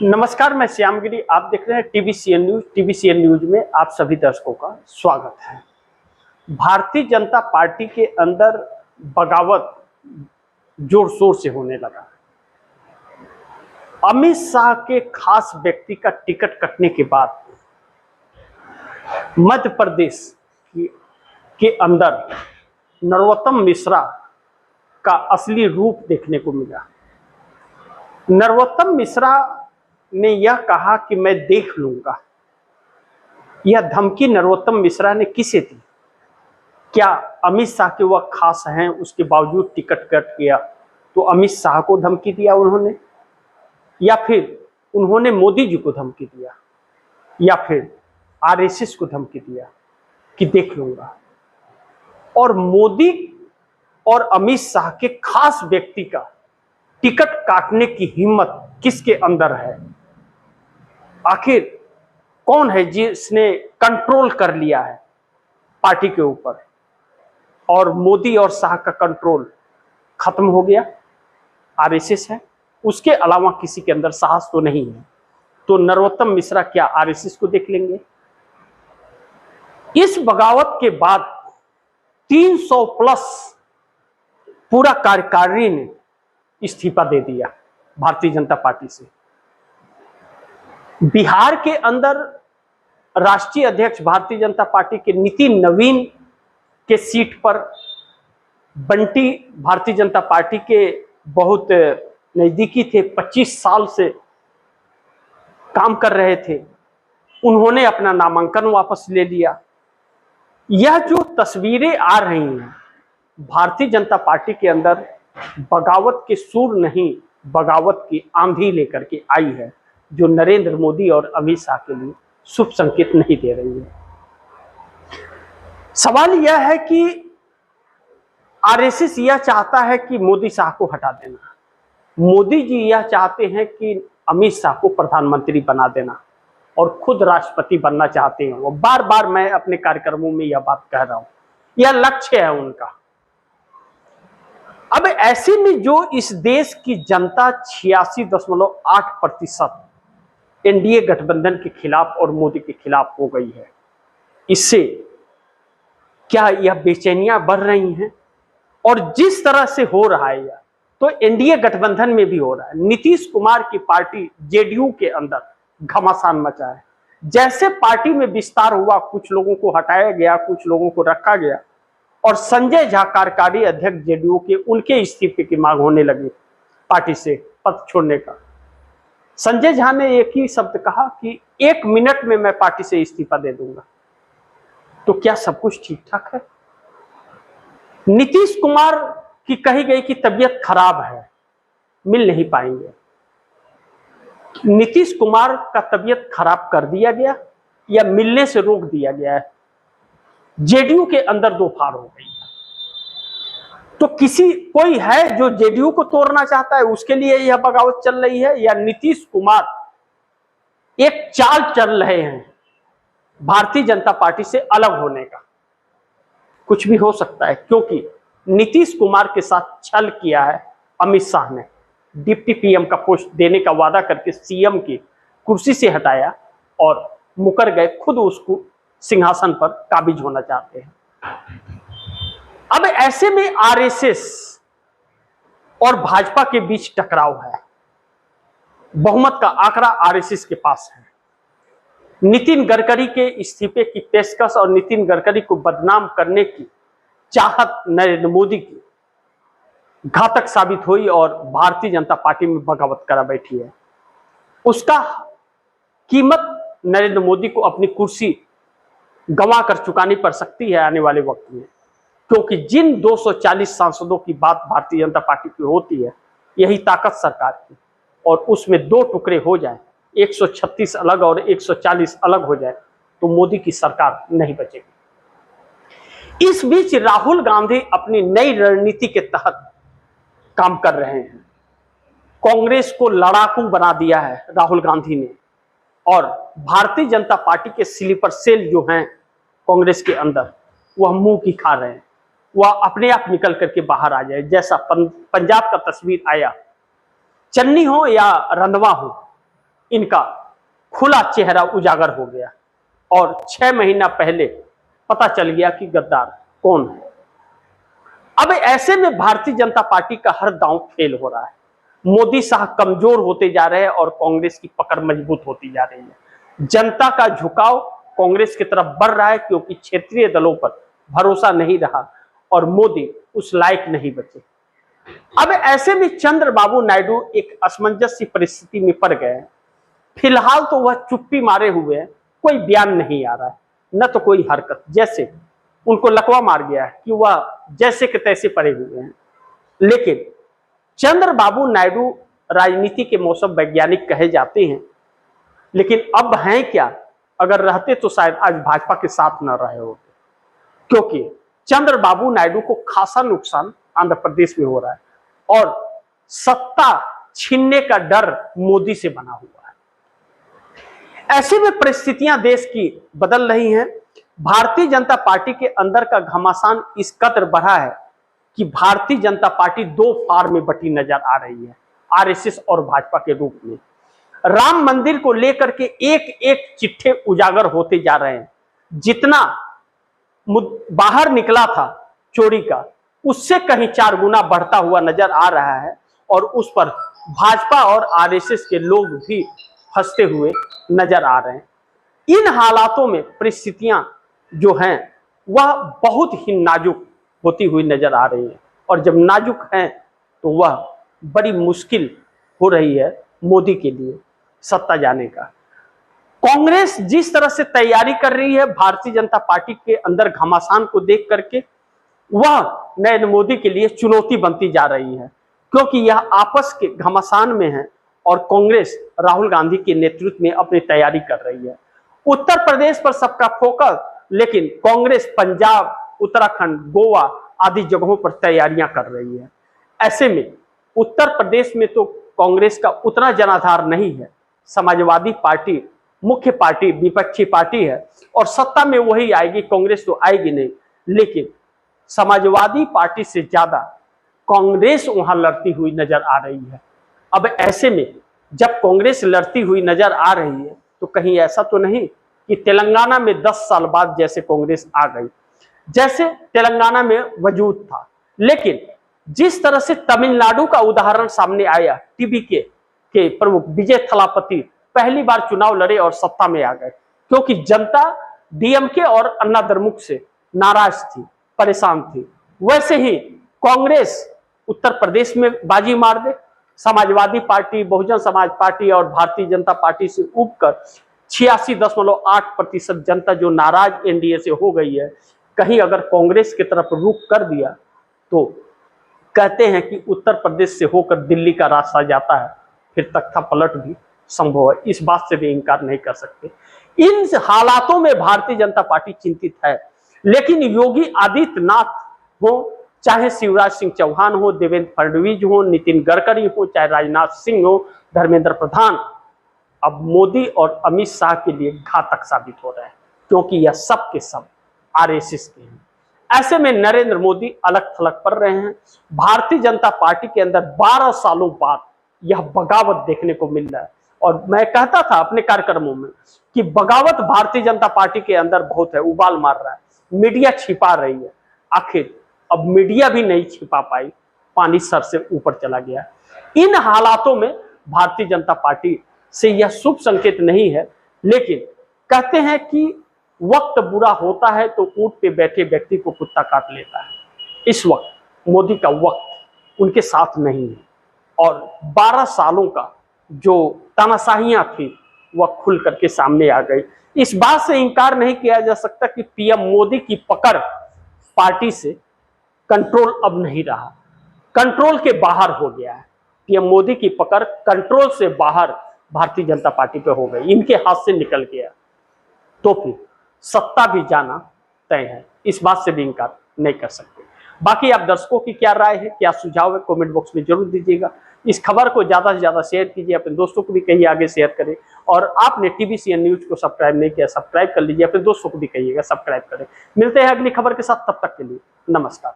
नमस्कार, मैं श्यामगिरी। आप देख रहे हैं टीवीसीएन न्यूज। टीवीसीएन न्यूज में आप सभी दर्शकों का स्वागत है। भारतीय जनता पार्टी के अंदर बगावत जोर शोर से होने लगा। अमित शाह के खास व्यक्ति का टिकट कटने के बाद मध्य प्रदेश के अंदर नरोत्तम मिश्रा का असली रूप देखने को मिला। नरोत्तम मिश्रा ने यह कहा कि मैं देख लूंगा। यह धमकी नरोत्तम मिश्रा ने किसे दी? क्या अमित शाह के वह खास हैं, उसके बावजूद टिकट कट गया तो अमित शाह को धमकी दिया उन्होंने, या फिर उन्होंने मोदी जी को धमकी दिया, या फिर आरएसएस को धमकी दिया कि देख लूंगा? और मोदी और अमित शाह के खास व्यक्ति का टिकट काटने की हिम्मत किसके अंदर है? आखिर कौन है जिसने कंट्रोल कर लिया है पार्टी के ऊपर और मोदी और शाह का कंट्रोल खत्म हो गया? आरएसएस है। उसके अलावा किसी के अंदर साहस तो नहीं है। तो नरोत्तम मिश्रा क्या आरएसएस को देख लेंगे? इस बगावत के बाद 300 प्लस पूरा कार्यकारिणी ने इस्तीफा दे दिया भारतीय जनता पार्टी से। बिहार के अंदर राष्ट्रीय अध्यक्ष भारतीय जनता पार्टी के नितिन नवीन के सीट पर बंटी भारतीय जनता पार्टी के बहुत नजदीकी थे, 25 साल से काम कर रहे थे। उन्होंने अपना नामांकन वापस ले लिया। यह जो तस्वीरें आ रही हैं भारतीय जनता पार्टी के अंदर, बगावत के सुर नहीं, बगावत की आंधी लेकर के आई है, जो नरेंद्र मोदी और अमित शाह के लिए शुभ संकेत नहीं दे रही है। सवाल यह है कि आरएसएस यह चाहता है कि मोदी शाह को हटा देना, मोदी जी यह चाहते हैं कि अमित शाह को प्रधानमंत्री बना देना और खुद राष्ट्रपति बनना चाहते हैं। वो बार बार मैं अपने कार्यक्रमों में यह बात कह रहा हूं, यह लक्ष्य है उनका। अब ऐसे में जो इस देश की जनता 86.8% एनडीए गठबंधन के खिलाफ और मोदी के खिलाफ हो गई है, इससे क्या यह बेचैनियां बढ़ रही हैं? और जिस तरह से हो रहा है यह, तो एनडीए गठबंधन में भी हो रहा है। नीतीश कुमार की पार्टी जेडीयू के अंदर घमासान मचा है। जैसे पार्टी में विस्तार हुआ, कुछ लोगों को हटाया गया, कुछ लोगों को रखा गया, और संजय झा कार्यकारी अध्यक्ष जेडीयू के, उनके इस्तीफे की मांग होने लगी पार्टी से पद छोड़ने का। संजय झा ने एक ही शब्द कहा कि 1 मिनट में मैं पार्टी से इस्तीफा दे दूंगा। तो क्या सब कुछ ठीक ठाक है? नीतीश कुमार की कही गई कि तबीयत खराब है, मिल नहीं पाएंगे। नीतीश कुमार का तबीयत खराब कर दिया गया या मिलने से रोक दिया गया है? जेडीयू के अंदर दो फाड़ हो गई है। तो कोई है जो जेडीयू को तोड़ना चाहता है, उसके लिए यह बगावत चल रही है, या नीतीश कुमार एक चाल चल रहे हैं भारतीय जनता पार्टी से अलग होने का? कुछ भी हो सकता है, क्योंकि नीतीश कुमार के साथ छल किया है अमित शाह ने। डिप्टी पीएम का पोस्ट देने का वादा करके सीएम की कुर्सी से हटाया और मुकर गए, खुद उसको सिंहासन पर काबिज होना चाहते हैं। अब ऐसे में आरएसएस और भाजपा के बीच टकराव है। बहुमत का आंकड़ा आरएसएस के पास है। नितिन गडकरी के इस्तीफे की पेशकश और नितिन गडकरी को बदनाम करने की चाहत नरेंद्र मोदी की घातक साबित हुई और भारतीय जनता पार्टी में बगावत करा बैठी है। उसका कीमत नरेंद्र मोदी को अपनी कुर्सी गंवा कर चुकानी पड़ सकती है आने वाले वक्त में, क्योंकि जिन 240 सांसदों की बात भारतीय जनता पार्टी की होती है, यही ताकत सरकार की, और उसमें 2 टुकड़े हो जाए, 136 अलग और 140 अलग हो जाए, तो मोदी की सरकार नहीं बचेगी। इस बीच राहुल गांधी अपनी नई रणनीति के तहत काम कर रहे हैं। कांग्रेस को लड़ाकू बना दिया है राहुल गांधी ने, और भारतीय जनता पार्टी के स्लीपर सेल जो हैं कांग्रेस के अंदर, वह मुंह की खा रहे हैं। वह अपने आप निकल करके बाहर आ जाए। जैसा पंजाब का तस्वीर आया, चन्नी हो या रंधवा हो, इनका खुला चेहरा उजागर हो गया और 6 महीना पहले पता चल गया कि गद्दार कौन है। अब ऐसे में भारतीय जनता पार्टी का हर दांव फेल हो रहा है। मोदी साहब कमजोर होते जा रहे हैं और कांग्रेस की पकड़ मजबूत होती जा रही है। जनता का झुकाव कांग्रेस की तरफ बढ़ रहा है क्योंकि क्षेत्रीय दलों पर भरोसा नहीं रहा और मोदी उस लायक नहीं बचे। अब ऐसे में चंद्रबाबू नायडू एक असमंजस की परिस्थिति में पड़ गए हैं। फिलहाल तो वह चुप्पी मारे हुए हैं, कोई बयान नहीं आ रहा है, न तो कोई हरकत, जैसे उनको लकवा मार गया है कि वह जैसे के तैसे पड़े हुए हैं। लेकिन चंद्रबाबू नायडू राजनीति के मौसम वैज्ञानिक कहे जाते हैं, लेकिन अब हैं क्या? अगर रहते तो शायद आज भाजपा के साथ न रहे होते, क्योंकि चंद्रबाबू नायडू को खासा नुकसान आंध्र प्रदेश में हो रहा है और सत्ता छीनने का डर मोदी से बना हुआ है। ऐसे में परिस्थितियां देश की बदल रही हैं। भारतीय जनता पार्टी के अंदर का घमासान इस कदर बढ़ा है कि भारतीय जनता पार्टी 2 फाड़ में बटी नजर आ रही है, आरएसएस और भाजपा के रूप में। राम मंदिर को लेकर के एक एक चिट्ठे उजागर होते जा रहे हैं। जितना बाहर निकला था चोरी का, उससे कहीं 4 गुना बढ़ता हुआ नजर आ रहा है और उस पर भाजपा और आरएसएस के लोग भी फंसते हुए नजर आ रहे हैं। इन हालातों में परिस्थितियां जो हैं वह बहुत ही नाजुक होती हुई नजर आ रही है और जब नाजुक हैं तो वह बड़ी मुश्किल हो रही है मोदी के लिए सत्ता जाने का। कांग्रेस जिस तरह से तैयारी कर रही है भारतीय जनता पार्टी के अंदर घमासान को देख करके, वह नरेंद्र मोदी के लिए चुनौती बनती जा रही है, क्योंकि यह आपस के घमासान में है और कांग्रेस राहुल गांधी के नेतृत्व में अपनी तैयारी कर रही है। उत्तर प्रदेश पर सबका फोकस, लेकिन कांग्रेस पंजाब, उत्तराखंड, गोवा आदि जगहों पर तैयारियां कर रही है। ऐसे में उत्तर प्रदेश में तो कांग्रेस का उतना जनाधार नहीं है। समाजवादी पार्टी मुख्य पार्टी, विपक्षी पार्टी है और सत्ता में वही आएगी, कांग्रेस तो आएगी नहीं। लेकिन समाजवादी पार्टी से ज्यादा कांग्रेस वहां लड़ती हुई नजर आ रही है। अब ऐसे में जब कांग्रेस लड़ती हुई नजर आ रही है तो कहीं ऐसा तो नहीं कि तेलंगाना में 10 साल बाद जैसे कांग्रेस आ गई, जैसे तेलंगाना में वजूद था। लेकिन जिस तरह से तमिलनाडु का उदाहरण सामने आया, टीवीके के प्रमुख विजय थलापति पहली बार चुनाव लड़े और सत्ता में आ गए, क्योंकि जनता डीएमके और अन्ना द्रमुक से नाराज थी, परेशान थी। वैसे ही कांग्रेस उत्तर प्रदेश में बाजी मार दे, समाजवादी पार्टी, बहुजन समाज पार्टी और भारतीय जनता पार्टी से ऊपर 86.8% जनता जो नाराज एनडीए से हो गई है, कहीं अगर कांग्रेस की तरफ रुख कर दिया तो कहते हैं कि उत्तर प्रदेश से होकर दिल्ली का रास्ता जाता है, फिर तख्ता पलट भी संभव है। इस बात से भी इनकार नहीं कर सकते। इन हालातों में भारतीय जनता पार्टी चिंतित है, लेकिन योगी आदित्यनाथ हो, चाहे शिवराज सिंह चौहान हो, देवेंद्र फडणवीस हो, नितिन गडकरी हो, चाहे राजनाथ सिंह हो, धर्मेंद्र प्रधान, अब मोदी और अमित शाह के लिए घातक साबित हो रहे हैं, क्योंकि यह सब के सब आरएसएस के हैं। ऐसे में नरेंद्र मोदी अलग थलग पड़ रहे हैं। भारतीय जनता पार्टी के अंदर 12 सालों बाद यह बगावत देखने को मिल रहा है और मैं कहता था अपने कार्यक्रमों में कि बगावत भारतीय जनता पार्टी के अंदर बहुत है, उबाल मार रहा है, मीडिया छिपा रही है। आखिर अब मीडिया भी नहीं छिपा पाई, पानी सर से ऊपर चला गया। इन हालातों में भारतीय जनता पार्टी से यह शुभ संकेत नहीं है, लेकिन कहते हैं कि वक्त बुरा होता है तो ऊंट पे बैठे व्यक्ति को कुत्ता काट लेता है। इस वक्त मोदी का वक्त उनके साथ नहीं है और 12 सालों का जो तानाशाहियां थी वह खुल करके सामने आ गई। इस बात से इनकार नहीं किया जा सकता कि पीएम मोदी की पकड़ पार्टी से कंट्रोल अब नहीं रहा, कंट्रोल के बाहर हो गया है। पीएम मोदी की पकड़ कंट्रोल से बाहर भारतीय जनता पार्टी पे हो गई, इनके हाथ से निकल गया, तो फिर सत्ता भी जाना तय है। इस बात से भी इनकार नहीं कर सकते। बाकी आप दर्शकों की क्या राय है, क्या सुझाव है, कमेंट बॉक्स में जरूर दीजिएगा। इस खबर को ज्यादा से ज्यादा शेयर कीजिए, अपने दोस्तों को भी कहिए आगे शेयर करें, और आपने टीवीसीएन न्यूज को सब्सक्राइब नहीं किया सब्सक्राइब कर लीजिए, अपने दोस्तों को भी कहिएगा सब्सक्राइब करें। मिलते हैं अगली खबर के साथ, तब तक के लिए नमस्कार।